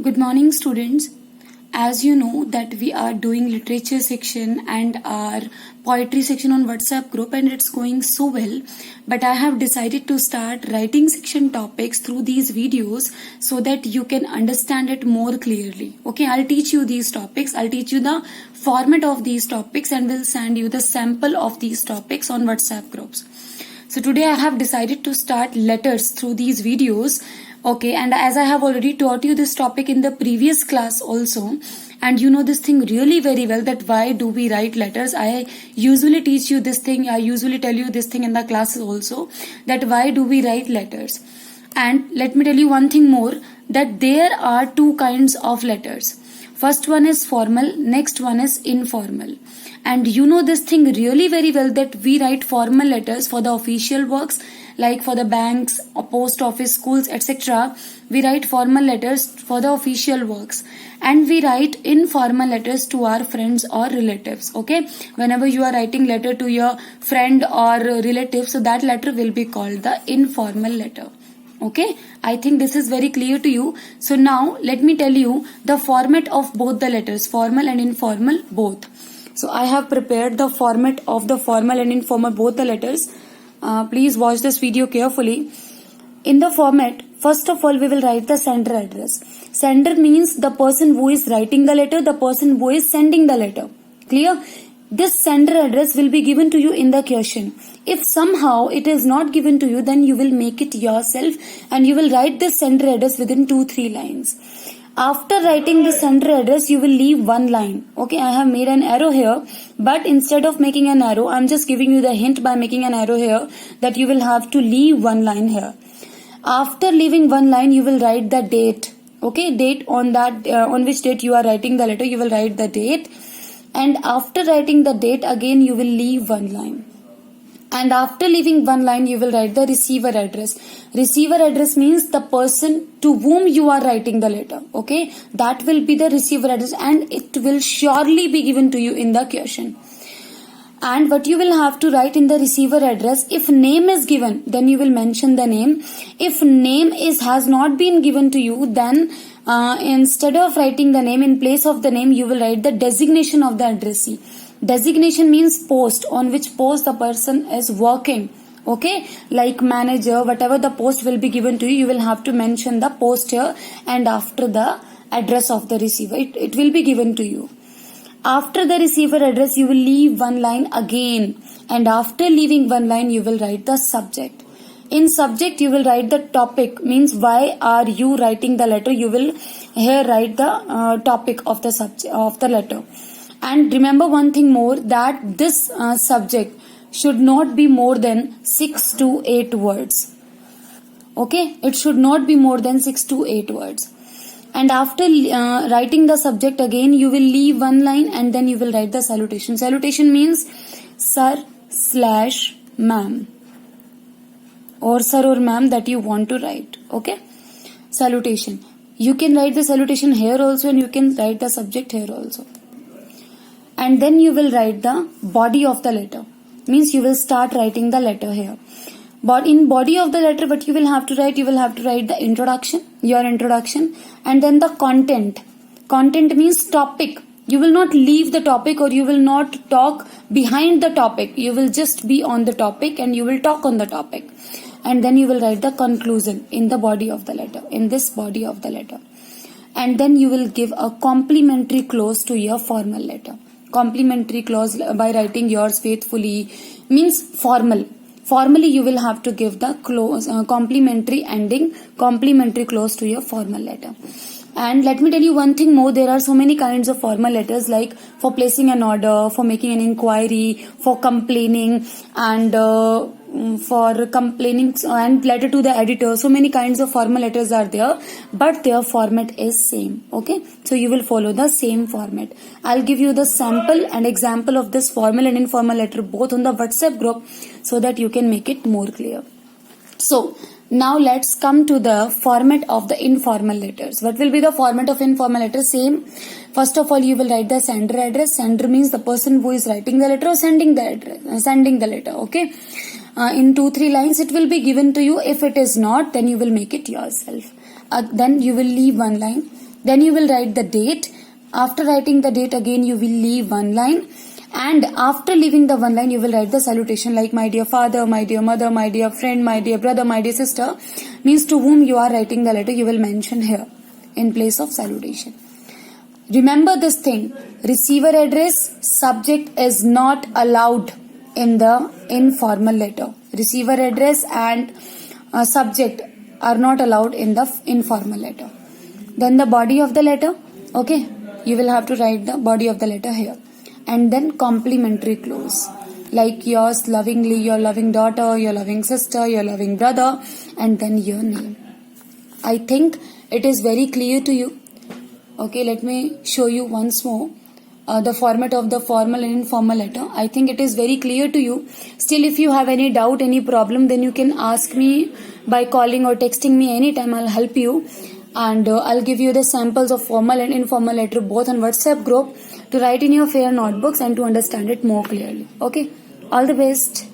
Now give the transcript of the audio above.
Good morning, students. As you know that we are doing literature section and our poetry section on WhatsApp group and it's going so well. But I have decided to start writing section topics through these videos so that you can understand it more clearly. Okay, I'll teach you these topics. I'll teach you the format of these topics and will send you the sample of these topics on WhatsApp groups. So today I have decided to start letters through these videos. Okay, and as I have already taught you this topic in the previous class also, and you know this thing really very well that why do we write letters. I usually teach you this thing, I usually tell you this thing in the classes also, that why do we write letters. And let me tell you one thing more, that there are two kinds of letters. First one is formal, next one is informal. And you know this thing really very well that we write formal letters for the official works, like for the banks, post office, schools, etc. We write formal letters for the official works, and we write informal letters to our friends or relatives. Okay, whenever you are writing letter to your friend or relative, so that letter will be called the informal letter. Okay, I think this is very clear to you. So now let me tell you the format of both the letters, formal and informal both. So I have prepared the format of the formal and informal both the letters. Please watch this video carefully. In the format, first of all we will write the sender address. Sender means the person who is writing the letter, the person who is sending the letter. Clear? This sender address will be given to you in the question. If somehow it is not given to you, then you will make it yourself and you will write this sender address within 2-3 lines. After writing the sender address, you will leave one line. Okay, I have made an arrow here, but instead of making an arrow, I am just giving you the hint by making an arrow here that you will have to leave one line here. After leaving one line, you will write the date. Okay, date on that on which date you are writing the letter, you will write the date. And after writing the date, again you will leave one line. And after leaving one line, you will write the receiver address. Receiver address means the person to whom you are writing the letter. Okay, that will be the receiver address and it will surely be given to you in the question. And what you will have to write in the receiver address, if name is given, then you will mention the name. If name has not been given to you, then instead of writing the name, in place of the name, you will write the designation of the addressee. Designation means post, on which post the person is working. Okay, like manager, whatever the post will be given to you, you will have to mention the post here and after the address of the receiver. It will be given to you. After the receiver address, you will leave one line again, and after leaving one line, you will write the subject. In subject, you will write the topic, means why are you writing the letter. You will here write the topic of the subject of the letter. And remember one thing more, that this subject should not be more than 6 to 8 words. Okay, it should not be more than 6 to 8 words. And after writing the subject again, you will leave one line and then you will write the salutation. Salutation means sir/ma'am, or sir or ma'am that you want to write. Okay, salutation. You can write the salutation here also and you can write the subject here also. And then you will write the body of the letter, means you will start writing the letter here. But in body of the letter, what you will have to write, you will have to write the introduction, your introduction, and then the content. Content means topic. You will not leave the topic or you will not talk behind the topic. You will just be on the topic and you will talk on the topic. And then you will write the conclusion in the body of the letter, in this body of the letter. And then you will give a complimentary clause to your formal letter. Complimentary clause by writing yours faithfully means formal. Formally, you will have to give the clause, complimentary ending, complimentary clause to your formal letter. And let me tell you one thing more, there are so many kinds of formal letters, like for placing an order, for making an inquiry, for complaining, and for complaining and letter to the editor. So many kinds of formal letters are there, but their format is same. Okay, so you will follow the same format. I'll give you the sample and example of this formal and informal letter both on the WhatsApp group so that you can make it more clear. So now let's come to the format of the informal letters. What will be the format of informal letters? Same. First of all, you will write the sender address. Sender means the person who is writing the letter or sending the address, sending the letter. Okay. In 2-3 lines it will be given to you. If it is not, then you will make it yourself. Then you will leave one line. Then you will write the date. After writing the date, again you will leave one line. And after leaving the one line, you will write the salutation like my dear father, my dear mother, my dear friend, my dear brother, my dear sister. Means to whom you are writing the letter, you will mention here in place of salutation. Remember this thing. Receiver address, subject is not allowed in the informal letter. Receiver address and subject are not allowed in the informal letter. Then the body of the letter. Okay. You will have to write the body of the letter here. And then complimentary clause like yours lovingly, your loving daughter, your loving sister, your loving brother, and then your name. I think it is very clear to you. Okay, let me show you once more the format of the formal and informal letter. I think it is very clear to you. Still, if you have any doubt, any problem, then you can ask me by calling or texting me anytime. I'll help you. And I'll give you the samples of formal and informal letter both on WhatsApp group to write in your fair notebooks and to understand it more clearly. Okay, all the best.